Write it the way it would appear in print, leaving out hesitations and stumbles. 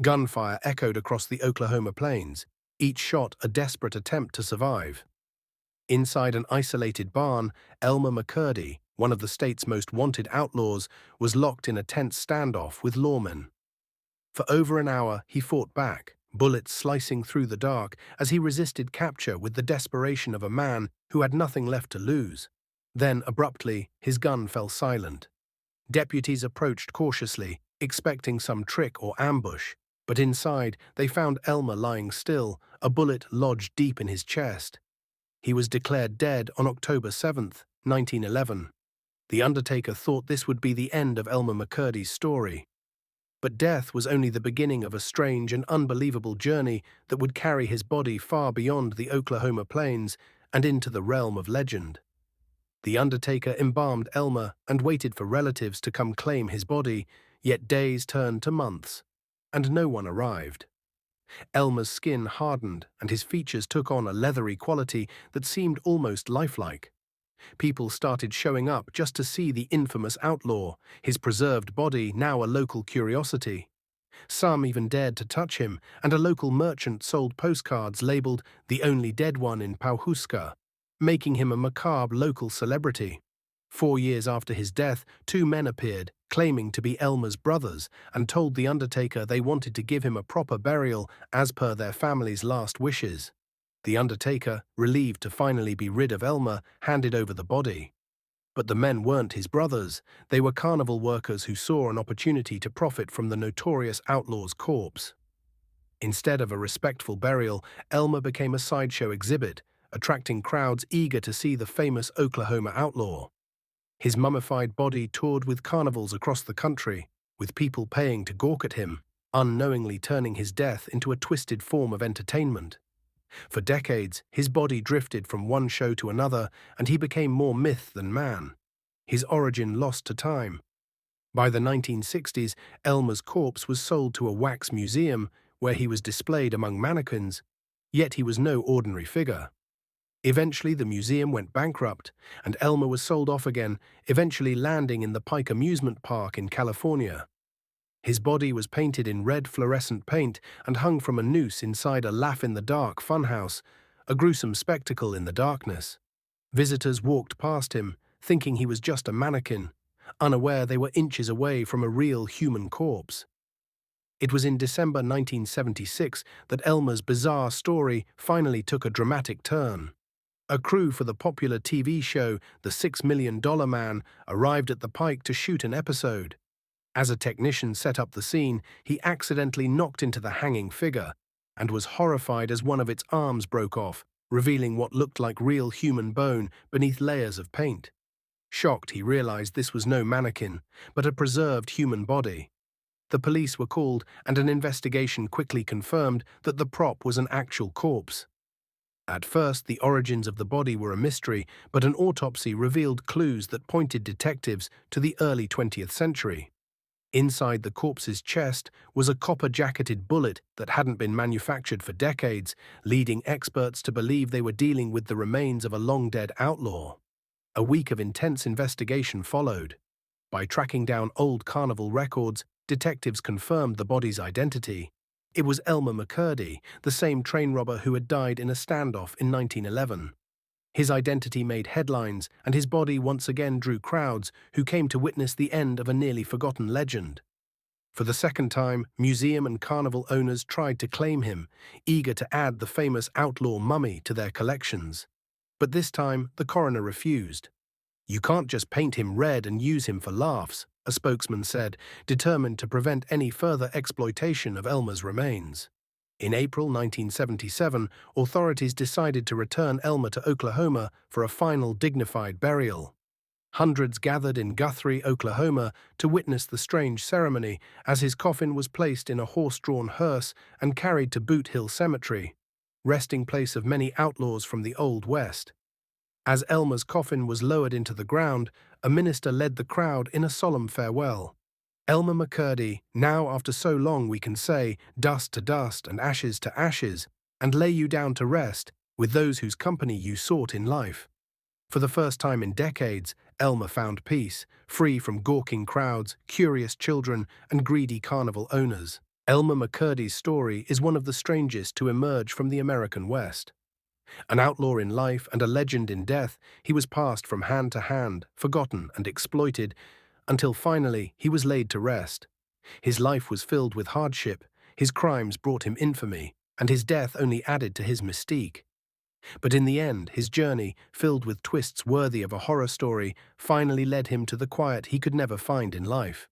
Gunfire echoed across the Oklahoma plains, each shot a desperate attempt to survive. Inside an isolated barn, Elmer McCurdy, one of the state's most wanted outlaws, was locked in a tense standoff with lawmen. For over an hour, he fought back, bullets slicing through the dark as he resisted capture with the desperation of a man who had nothing left to lose. Then, abruptly, his gun fell silent. Deputies approached cautiously, expecting some trick or ambush, but inside they found Elmer lying still, a bullet lodged deep in his chest. He was declared dead on October 7, 1911. The undertaker thought this would be the end of Elmer McCurdy's story. But death was only the beginning of a strange and unbelievable journey that would carry his body far beyond the Oklahoma plains and into the realm of legend. The undertaker embalmed Elmer and waited for relatives to come claim his body, yet days turned to months, and no one arrived. Elmer's skin hardened and his features took on a leathery quality that seemed almost lifelike. People started showing up just to see the infamous outlaw, his preserved body now a local curiosity. Some even dared to touch him, and a local merchant sold postcards labeled "The Only Dead One in Pawhuska," making him a macabre local celebrity. 4 years after his death, 2 men appeared, claiming to be Elmer's brothers, and told the undertaker they wanted to give him a proper burial as per their family's last wishes. The undertaker, relieved to finally be rid of Elmer, handed over the body. But the men weren't his brothers. They were carnival workers who saw an opportunity to profit from the notorious outlaw's corpse. Instead of a respectful burial, Elmer became a sideshow exhibit, attracting crowds eager to see the famous Oklahoma outlaw. His mummified body toured with carnivals across the country, with people paying to gawk at him, unknowingly turning his death into a twisted form of entertainment. For decades, his body drifted from one show to another, and he became more myth than man, his origin lost to time. By the 1960s, Elmer's corpse was sold to a wax museum where he was displayed among mannequins, yet he was no ordinary figure. Eventually, the museum went bankrupt, and Elmer was sold off again, eventually landing in the Pike Amusement Park in California. His body was painted in red fluorescent paint and hung from a noose inside a laugh-in-the-dark funhouse, a gruesome spectacle in the darkness. Visitors walked past him, thinking he was just a mannequin, unaware they were inches away from a real human corpse. It was in December 1976 that Elmer's bizarre story finally took a dramatic turn. A crew for the popular TV show The $6 Million Man arrived at the Pike to shoot an episode. As a technician set up the scene, he accidentally knocked into the hanging figure and was horrified as one of its arms broke off, revealing what looked like real human bone beneath layers of paint. Shocked, he realized this was no mannequin, but a preserved human body. The police were called, and an investigation quickly confirmed that the prop was an actual corpse. At first, the origins of the body were a mystery, but an autopsy revealed clues that pointed detectives to the early 20th century. Inside the corpse's chest was a copper-jacketed bullet that hadn't been manufactured for decades, leading experts to believe they were dealing with the remains of a long-dead outlaw. A week of intense investigation followed. By tracking down old carnival records, detectives confirmed the body's identity. It was Elmer McCurdy, the same train robber who had died in a standoff in 1911. His identity made headlines, and his body once again drew crowds who came to witness the end of a nearly forgotten legend. For the second time, museum and carnival owners tried to claim him, eager to add the famous outlaw mummy to their collections. But this time, the coroner refused. "You can't just paint him red and use him for laughs," a spokesman said, determined to prevent any further exploitation of Elmer's remains. In April 1977, authorities decided to return Elmer to Oklahoma for a final dignified burial. Hundreds gathered in Guthrie, Oklahoma, to witness the strange ceremony as his coffin was placed in a horse-drawn hearse and carried to Boot Hill Cemetery, resting place of many outlaws from the Old West. As Elmer's coffin was lowered into the ground, a minister led the crowd in a solemn farewell. "Elmer McCurdy, now after so long we can say, dust to dust and ashes to ashes, and lay you down to rest with those whose company you sought in life." For the first time in decades, Elmer found peace, free from gawking crowds, curious children, and greedy carnival owners. Elmer McCurdy's story is one of the strangest to emerge from the American West. An outlaw in life and a legend in death, he was passed from hand to hand, forgotten and exploited, until finally he was laid to rest. His life was filled with hardship, his crimes brought him infamy, and his death only added to his mystique. But in the end, his journey, filled with twists worthy of a horror story, finally led him to the quiet he could never find in life.